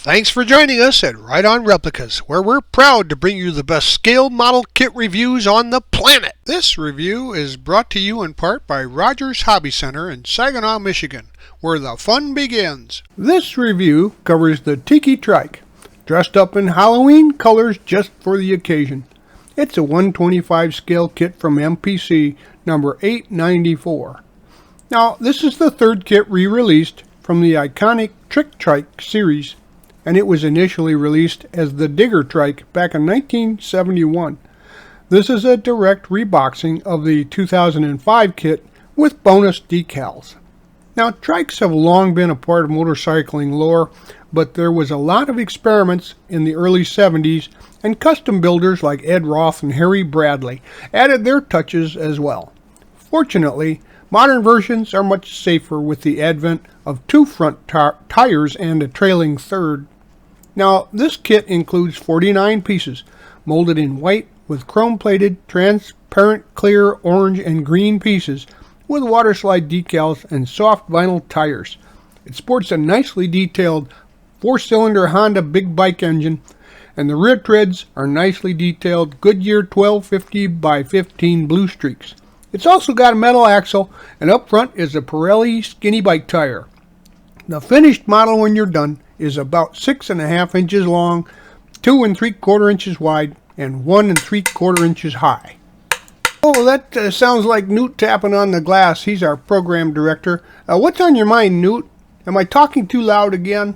Thanks for joining us at Right On Replicas, where we're proud to bring you the best scale model kit reviews on the planet. This review is brought to you in part by Rogers Hobby Center in Saginaw, Michigan, where the fun begins. This review covers the Tiki Trike, dressed up in Halloween colors just for the occasion. It's a 125 scale kit from MPC number 894. Now, this is the third kit re-released from the iconic Trike series, and it was initially released as the Digger Trike back in 1971. This is a direct reboxing of the 2005 kit with bonus decals. Now, Trikes have long been a part of motorcycling lore, but there was a lot of experiments in the early 70s, and custom builders like Ed Roth and Harry Bradley added their touches as well. Fortunately, modern versions are much safer with the advent of two front tires and a trailing third. Now, this kit includes 49 pieces, molded in white with chrome-plated, transparent, clear, orange, and green pieces, with water slide decals and soft vinyl tires. It sports a nicely detailed 4-cylinder Honda big bike engine, and the rear treads are nicely detailed Goodyear 1250 by 15 blue streaks. It's also got a metal axle, and up front is a Pirelli skinny bike tire. The finished model when you're done is about 6.5 inches long, 2 3/4 inches wide, and 1 3/4 inches high. Oh, that sounds like Newt tapping on the glass. He's our program director. What's on your mind, Newt? Am I talking too loud again?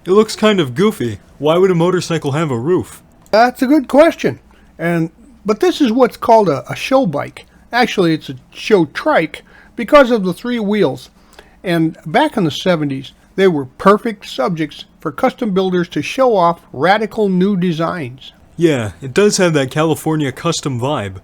It looks kind of goofy. Why would a motorcycle have a roof? That's a good question. But this is what's called a show bike. Actually, it's a show trike because of the 3 wheels. And back in the 70s, they were perfect subjects for custom builders to show off radical new designs. Yeah, it does have that California custom vibe.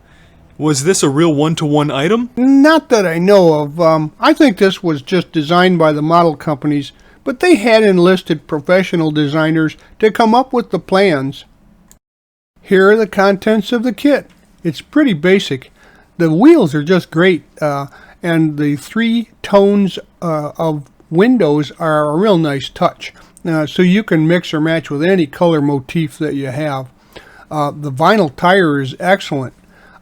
Was this a real one-to-one item? Not that I know of. I think this was just designed by the model companies, but they had enlisted professional designers to come up with the plans. Here are the contents of the kit. It's pretty basic. The wheels are just great, and the 3 tones of windows are a real nice touch. So you can mix or match with any color motif that you have. The vinyl tire is excellent.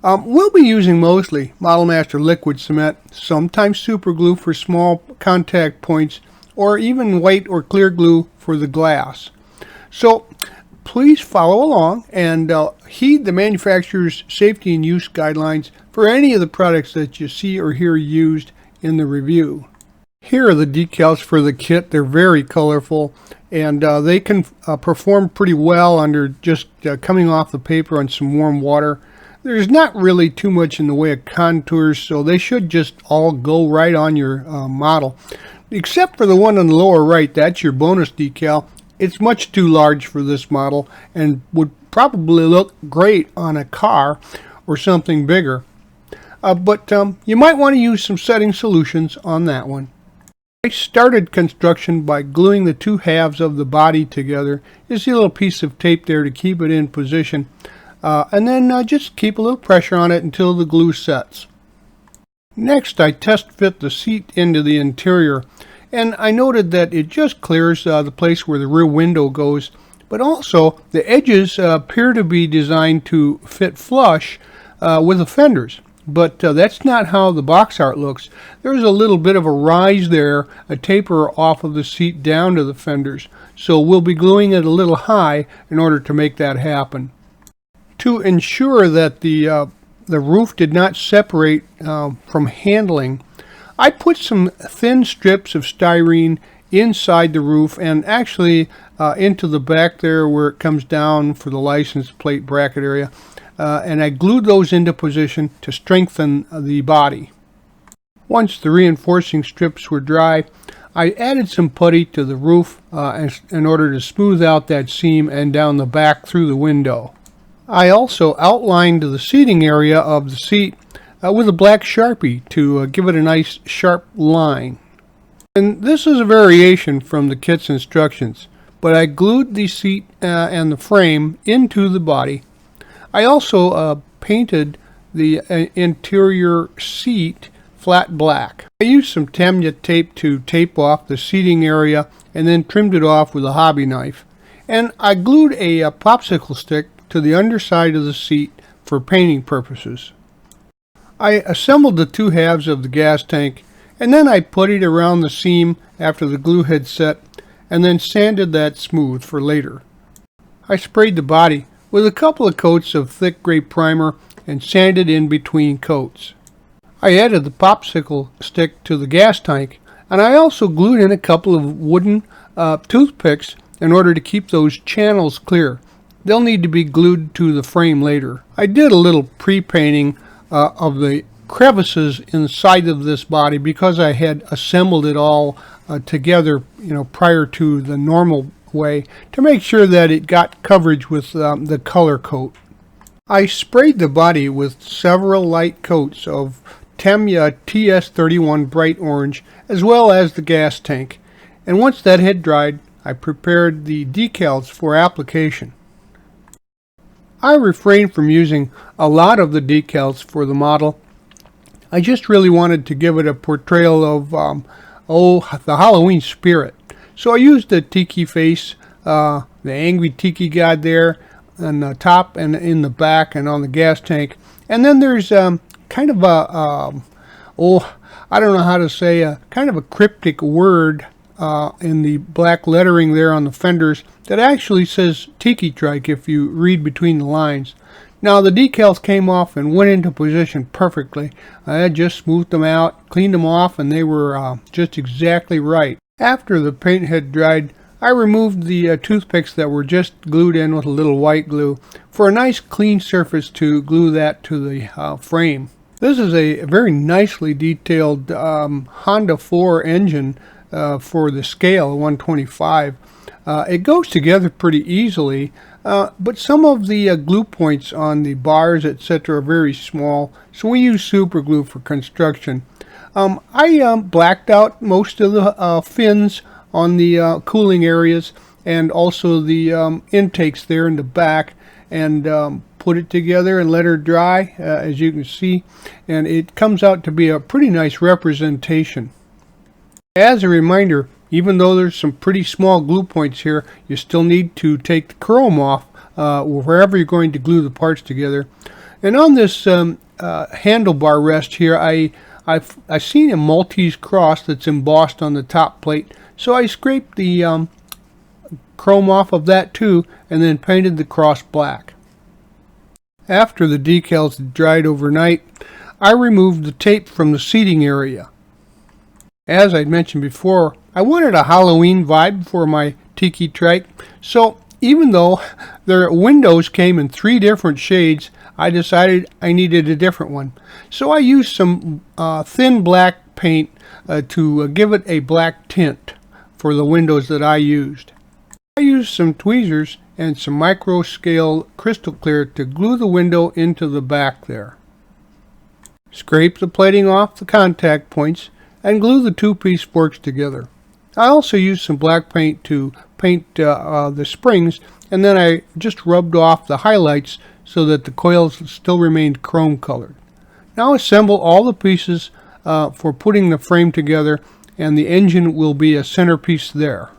We'll be using mostly Model Master liquid cement, sometimes super glue for small contact points, or even white or clear glue for the glass. So please follow along and heed the manufacturer's safety and use guidelines for any of the products that you see or hear used in the review. Here are the decals for the kit. They're very colorful, and they can perform pretty well under just coming off the paper on some warm water. There's not really too much in the way of contours, so they should just all go right on your model. Except for the one on the lower right, that's your bonus decal. It's much too large for this model and would probably look great on a car or something bigger. But you might want to use some setting solutions on that one. I started construction by gluing the 2 halves of the body together. You see a little piece of tape there to keep it in position. And then just keep a little pressure on it until the glue sets. Next, I test fit the seat into the interior, and I noted that it just clears the place where the rear window goes, but also the edges appear to be designed to fit flush with the fenders. But that's not how the box art looks. There's a little bit of a rise there, a taper off of the seat down to the fenders. So we'll be gluing it a little high in order to make that happen. To ensure that the roof did not separate from handling, I put some thin strips of styrene inside the roof and actually into the back there where it comes down for the license plate bracket area. And I glued those into position to strengthen the body. Once the reinforcing strips were dry, I added some putty to the roof in order to smooth out that seam and down the back through the window. I also outlined the seating area of the seat with a black Sharpie to give it a nice sharp line. And this is a variation from the kit's instructions, but I glued the seat and the frame into the body. I also painted the interior seat flat black. I used some Tamiya tape to tape off the seating area and then trimmed it off with a hobby knife. And I glued a popsicle stick to the underside of the seat for painting purposes. I assembled the two halves of the gas tank, and then I puttied around the seam after the glue had set, and then sanded that smooth for later. I sprayed the body with a couple of coats of thick gray primer and sanded in between coats. I added the popsicle stick to the gas tank, and I also glued in a couple of wooden toothpicks in order to keep those channels clear. They'll need to be glued to the frame later. I did a little pre-painting of the crevices inside of this body because I had assembled it all together, prior to the normal way, to make sure that it got coverage with the color coat. I sprayed the body with several light coats of Tamiya TS31 bright orange, as well as the gas tank, and once that had dried, I prepared the decals for application. I refrained from using a lot of the decals for the model. I just really wanted to give it a portrayal of the Halloween spirit. So I used the Tiki face, the angry Tiki god there on the top and in the back and on the gas tank. And then there's kind of a, I don't know how to say, kind of a cryptic word in the black lettering there on the fenders that actually says Tiki Trike if you read between the lines. Now the decals came off and went into position perfectly. I had just smoothed them out, cleaned them off, and they were just exactly right. After the paint had dried, I removed the toothpicks that were just glued in with a little white glue for a nice clean surface to glue that to the frame. This is a very nicely detailed Honda 4 engine for the scale 125. It goes together pretty easily, but some of the glue points on the bars, etc., are very small, so we use super glue for construction. I blacked out most of the fins on the cooling areas and also the intakes there in the back, and put it together and let her dry, as you can see, and it comes out to be a pretty nice representation. As a reminder, even though there's some pretty small glue points here, you still need to take the chrome off wherever you're going to glue the parts together. And on this handlebar rest here, I've seen a Maltese cross that's embossed on the top plate, so I scraped the chrome off of that too, and then painted the cross black. After the decals had dried overnight, I removed the tape from the seating area. As I'd mentioned before, I wanted a Halloween vibe for my Tiki Trike, so even though their windows came in 3 different shades, I decided I needed a different one. So I used some thin black paint to give it a black tint for the windows that I used. I used some tweezers and some micro scale crystal clear to glue the window into the back there. Scrape the plating off the contact points and glue the 2-piece forks together. I also used some black paint to paint the springs, and then I just rubbed off the highlights so that the coils still remained chrome colored. Now assemble all the pieces for putting the frame together, and the engine will be a centerpiece there.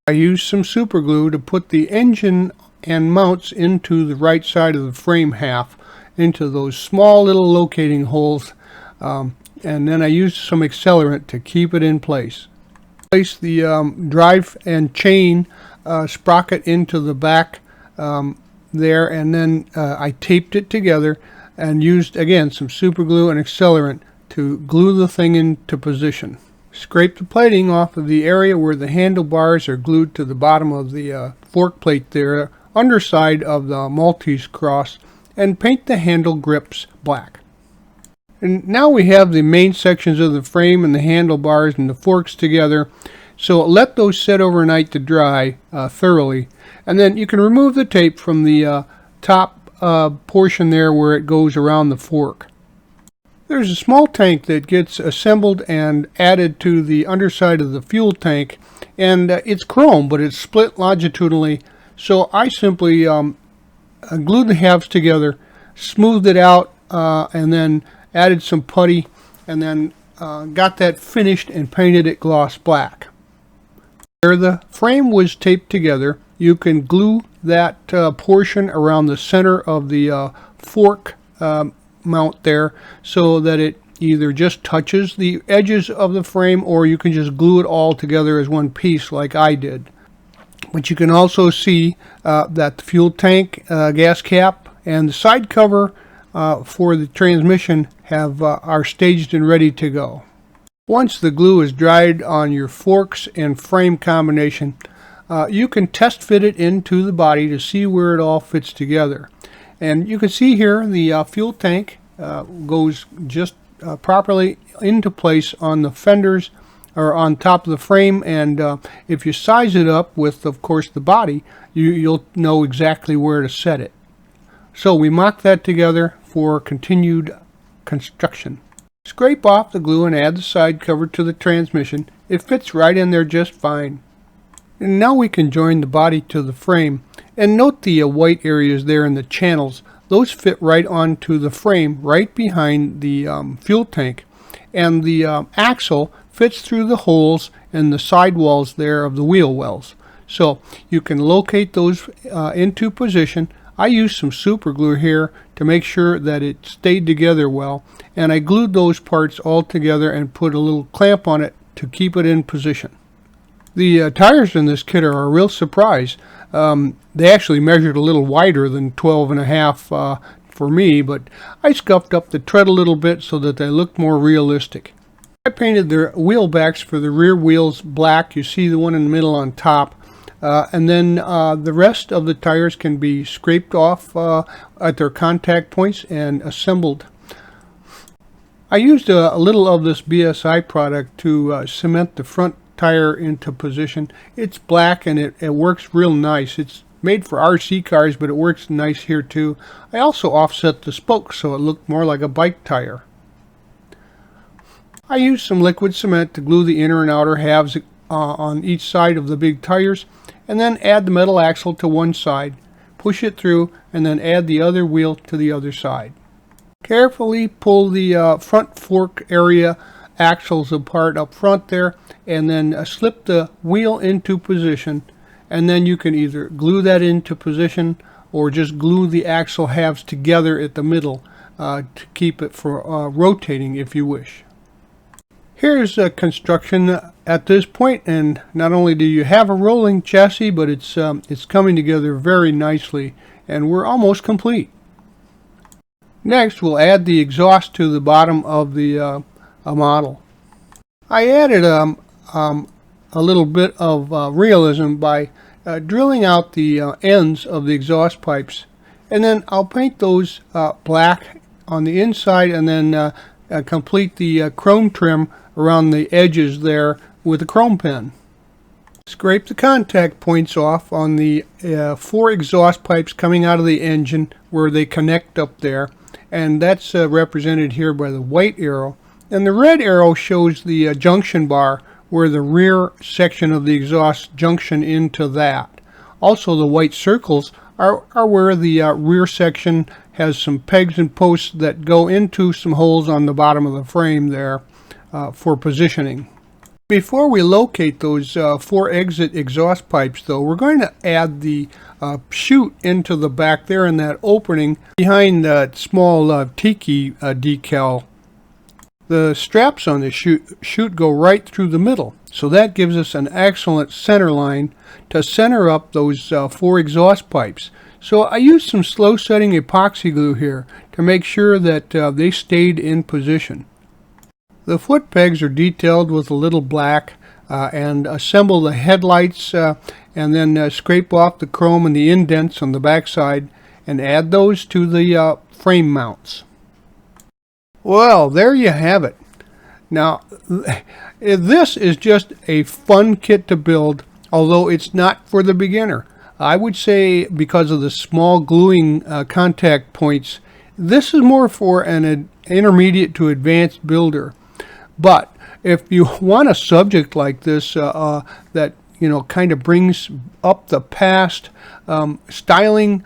I used some super glue to put the engine and mounts into the right side of the frame half, into those small little locating holes, and then I used some accelerant to keep it in place. Place the drive and chain sprocket into the back there, and then I taped it together and used again some super glue and accelerant to glue the thing into position. Scrape the plating off of the area where the handlebars are glued to the bottom of the fork plate there, underside of the Maltese cross, and paint the handle grips black. And now we have the main sections of the frame and the handlebars and the forks together, so let those set overnight to dry thoroughly, and then you can remove the tape from the top portion there where it goes around the fork. There's a small tank that gets assembled and added to the underside of the fuel tank, and it's chrome, but it's split longitudinally, so I simply glued the halves together, smoothed it out, and then added some putty, and then got that finished and painted it gloss black. Where the frame was taped together, you can glue that portion around the center of the fork mount there so that it either just touches the edges of the frame, or you can just glue it all together as one piece like I did. But you can also see that the fuel tank, gas cap, and the side cover for the transmission are staged and ready to go. Once the glue is dried on your forks and frame combination, you can test fit it into the body to see where it all fits together. And you can see here the fuel tank goes just properly into place on the fenders or on top of the frame, and if you size it up with, of course, the body, you'll know exactly where to set it. So we mock that together for continued construction. Scrape off the glue and add the side cover to the transmission. It fits right in there just fine. And now we can join the body to the frame. And note the white areas there in the channels. Those fit right onto the frame, right behind the fuel tank. And the axle fits through the holes in the sidewalls there of the wheel wells. So you can locate those into position. I used some super glue here to make sure that it stayed together well, and I glued those parts all together and put a little clamp on it to keep it in position. The tires in this kit are a real surprise. They actually measured a little wider than 12.5 for me, but I scuffed up the tread a little bit so that they looked more realistic. I painted the wheel backs for the rear wheels black. You see the one in the middle on top. And then the rest of the tires can be scraped off at their contact points and assembled. I used a little of this BSI product to cement the front tire into position. It's black and it works real nice. It's made for RC cars, but it works nice here too. I also offset the spokes so it looked more like a bike tire. I used some liquid cement to glue the inner and outer halves on each side of the big tires, and then add the metal axle to one side, push it through, and then add the other wheel to the other side. Carefully pull the front fork area axles apart up front there, and then slip the wheel into position, and then you can either glue that into position or just glue the axle halves together at the middle to keep it for rotating if you wish. Here's construction at this point, and not only do you have a rolling chassis, but it's coming together very nicely, and we're almost complete. Next, we'll add the exhaust to the bottom of the model. I added a little bit of realism by drilling out the ends of the exhaust pipes, and then I'll paint those black on the inside, and then complete the chrome trim around the edges there with a chrome pen. Scrape the contact points off on the 4 exhaust pipes coming out of the engine where they connect up there, and that's represented here by the white arrow, and the red arrow shows the junction bar where the rear section of the exhaust junction into that. Also, the white circles are where the rear section has some pegs and posts that go into some holes on the bottom of the frame there for positioning. Before we locate those 4 exit exhaust pipes, though, we're going to add the chute into the back there in that opening behind that small Tiki decal. The straps on the chute go right through the middle, so that gives us an excellent center line to center up those 4 exhaust pipes. So I used some slow setting epoxy glue here to make sure that they stayed in position. The foot pegs are detailed with a little black, and assemble the headlights and then scrape off the chrome and the indents on the backside and add those to the frame mounts. Well, there you have it. Now, this is just a fun kit to build, although it's not for the beginner. I would say because of the small gluing contact points, this is more for an intermediate to advanced builder. But if you want a subject like this that kind of brings up the past styling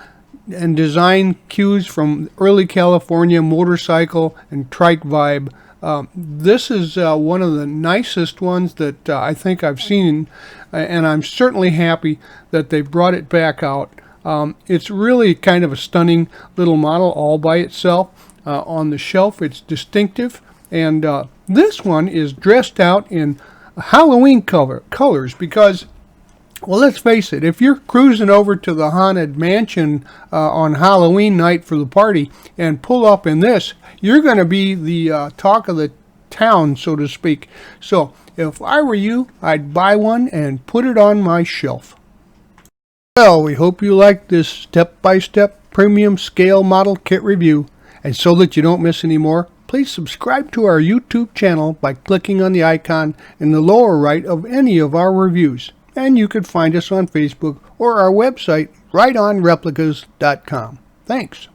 and design cues from early California motorcycle and trike vibe, This is one of the nicest ones that I think I've seen, and I'm certainly happy that they brought it back out. It's really kind of a stunning little model all by itself. On the shelf, it's distinctive, and this one is dressed out in Halloween colors because, well, let's face it, if you're cruising over to the Haunted Mansion on Halloween night for the party and pull up in this, you're going to be the talk of the town, so to speak. So if I were you, I'd buy one and put it on my shelf. Well, we hope you liked this step-by-step premium scale model kit review. And so that you don't miss any more, please subscribe to our YouTube channel by clicking on the icon in the lower right of any of our reviews. And you can find us on Facebook or our website, rightonreplicas.com. Thanks.